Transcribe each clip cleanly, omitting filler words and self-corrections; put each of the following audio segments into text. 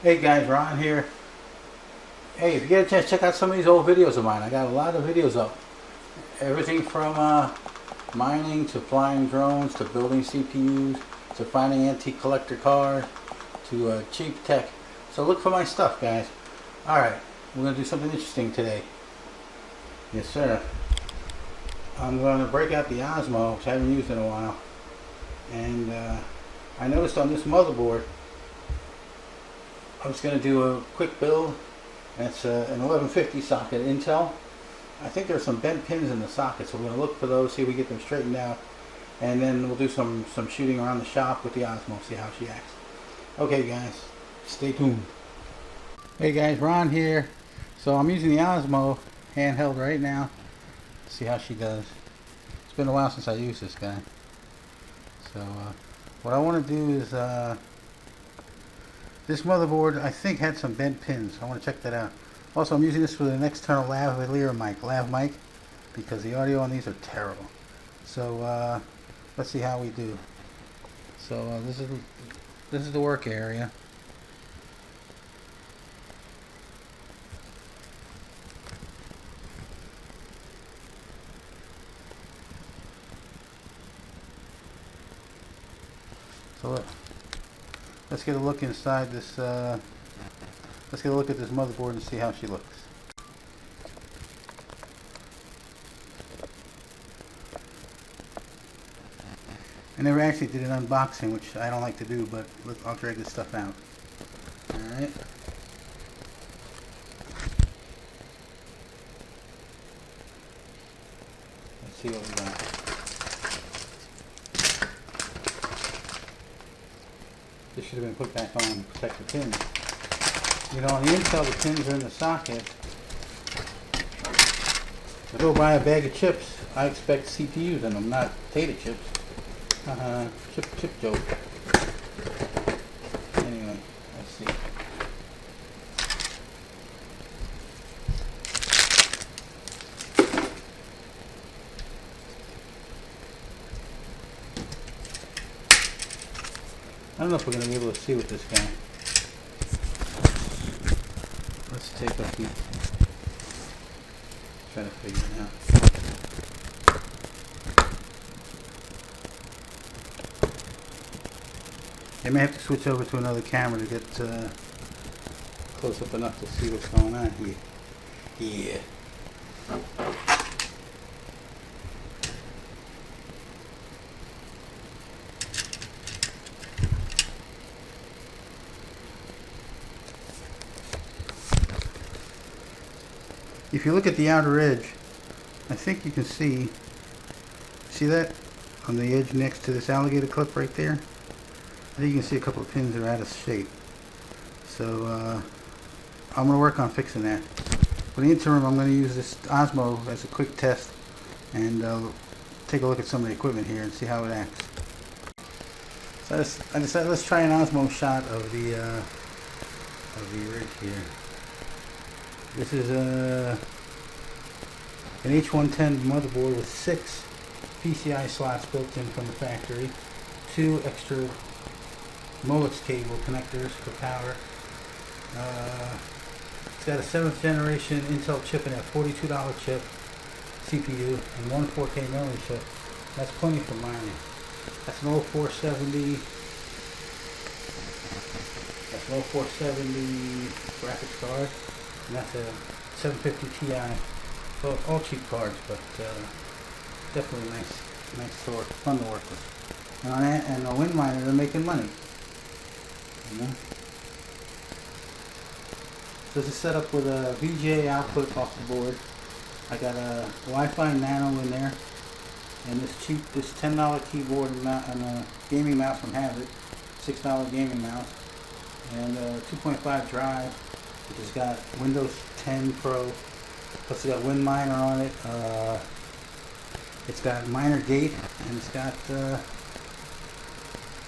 Hey guys, Ron here. Hey, if you get a chance, check out some of these old videos of mine. I got a lot of videos up. Everything from mining to flying drones to building CPUs to finding antique collector cars to cheap tech. So look for my stuff, guys. Alright, we're going to do something interesting today. Yes, sir. I'm going to break out the Osmo, which I haven't used in a while. And I noticed on this motherboard, I'm just going to do a quick build. It's an 1150 socket Intel. I think there's some bent pins in the socket, so we're going to look for those, see if we get them straightened out, and then we'll do some shooting around the shop with the Osmo, see how she acts. Okay guys, stay tuned. Hey guys, Ron here. So I'm using the Osmo handheld right now. See how she does. It's been a while since I used this guy. So what I want to do is this motherboard, I think, had some bent pins. I want to check that out. Also, I'm using this with an external lav mic, because the audio on these are terrible. So let's see how we do. So this is the work area. So let's get a look inside this. Let's get a look at this motherboard and see how she looks. I never actually did an unboxing, which I don't like to do, but look, I'll drag this stuff out. Alright. Let's see what we got. This should have been put back on to protect the pins. You know, on the Intel, the pins are in the socket. If I go buy a bag of chips, I expect CPUs in them, not potato chips. Chip joke. Anyway, let's see. I don't know if we're going to be able to see with this guy. Let's take a peek. Try to figure it out. I may have to switch over to another camera to get close up enough to see what's going on here. Yeah. If you look at the outer edge, I think you can see that on the edge next to this alligator clip right there? I think you can see a couple of pins that are out of shape. So I'm going to work on fixing that. For the interim, I'm going to use this Osmo as a quick test and take a look at some of the equipment here and see how it acts. So I decided let's try an Osmo shot of the rig here. This is an H110 motherboard with 6 PCI slots built in from the factory, 2 extra Molex cable connectors for power. It's got a 7th generation Intel chip in it, $42 chip CPU, and 1 4K memory chip. That's plenty for mining. That's an 0470. That's an 0470 graphics card. And that's a 750 Ti. So all cheap cards, but definitely nice to work, fun to work with. And a wind miner, they're making money. You know? So this is set up with a VGA output off the board. I got a Wi-Fi Nano in there, and this $10 keyboard and a gaming mouse from Habit, $6 gaming mouse, and a 2.5 drive, which has got Windows 10 Pro, plus it's got WinMiner on it. It's got Miner Gate, and it's got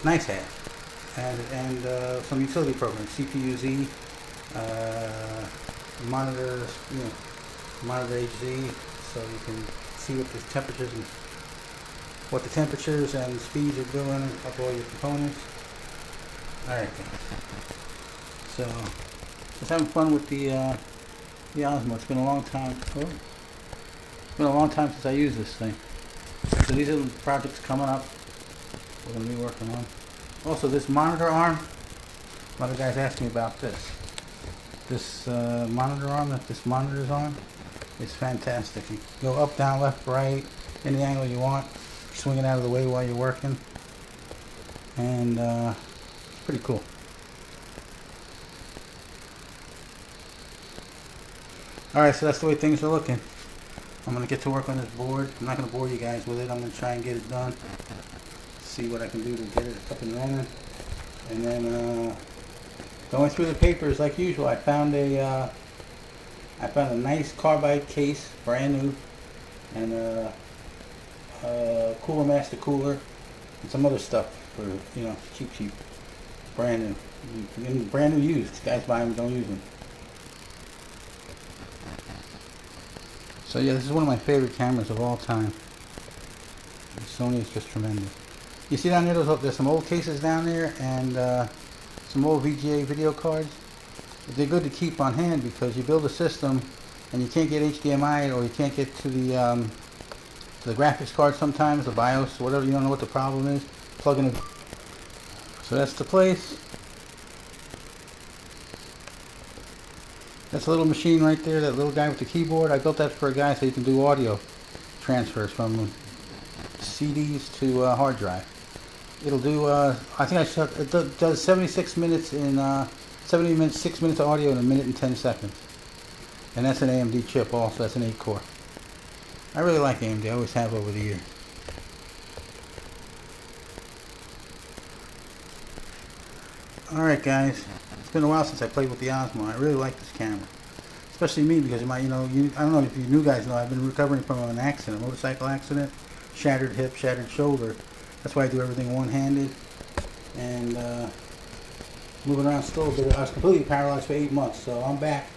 NiceHash, and some utility programs, CPU-Z, monitor, monitor HZ, so you can see what the temperatures and speeds are doing of all your components. Alright guys. So just having fun with the Osmo. It's been a long time. Oh, it's been a long time since I used this thing. So these are the projects coming up we're going to be working on. Also, this monitor arm. A lot of guys ask me about this. This monitor arm that this monitor is on is fantastic. You go up, down, left, right, any angle you want. Swing it out of the way while you're working. And it's pretty cool. Alright, so that's the way things are looking. I'm going to get to work on this board. I'm not going to bore you guys with it. I'm going to try and get it done. See what I can do to get it up and running. And then going through the papers like usual, I found a nice carbide case, brand new, and a Cooler Master cooler, and some other stuff for, you know, cheap, brand new, brand new used. Guys buy them, don't use them. So yeah, this is one of my favorite cameras of all time. Sony is just tremendous. You see down there, there's some old cases down there, and some old VGA video cards. They're good to keep on hand because you build a system and you can't get HDMI, or you can't get to the graphics card sometimes, the BIOS, whatever. You don't know what the problem is. Plug in it. So that's the place. That's a little machine right there, that little guy with the keyboard. I built that for a guy so he can do audio transfers from CDs to hard drive. It'll do, I think it does 76 minutes in, 6 minutes of audio in a minute and 10 seconds. And that's an AMD chip also, that's an 8-core. I really like AMD, I always have over the years. Alright guys, it's been a while since I played with the Osmo. I really like this camera. Especially me, because I don't know if you new guys know, I've been recovering from an accident, a motorcycle accident. Shattered hip, shattered shoulder. That's why I do everything one-handed. And moving around still a bit. I was completely paralyzed for 8 months, so I'm back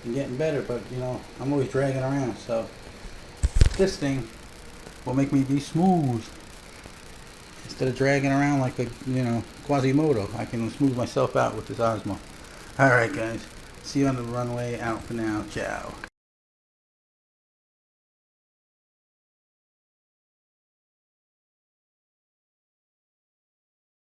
and getting better, but you know, I'm always dragging around. So this thing will make me be smooth. Instead of dragging around like a, you know, Quasimodo, I can smooth myself out with this Osmo. Alright guys, see you on the runway. Out for now. Ciao.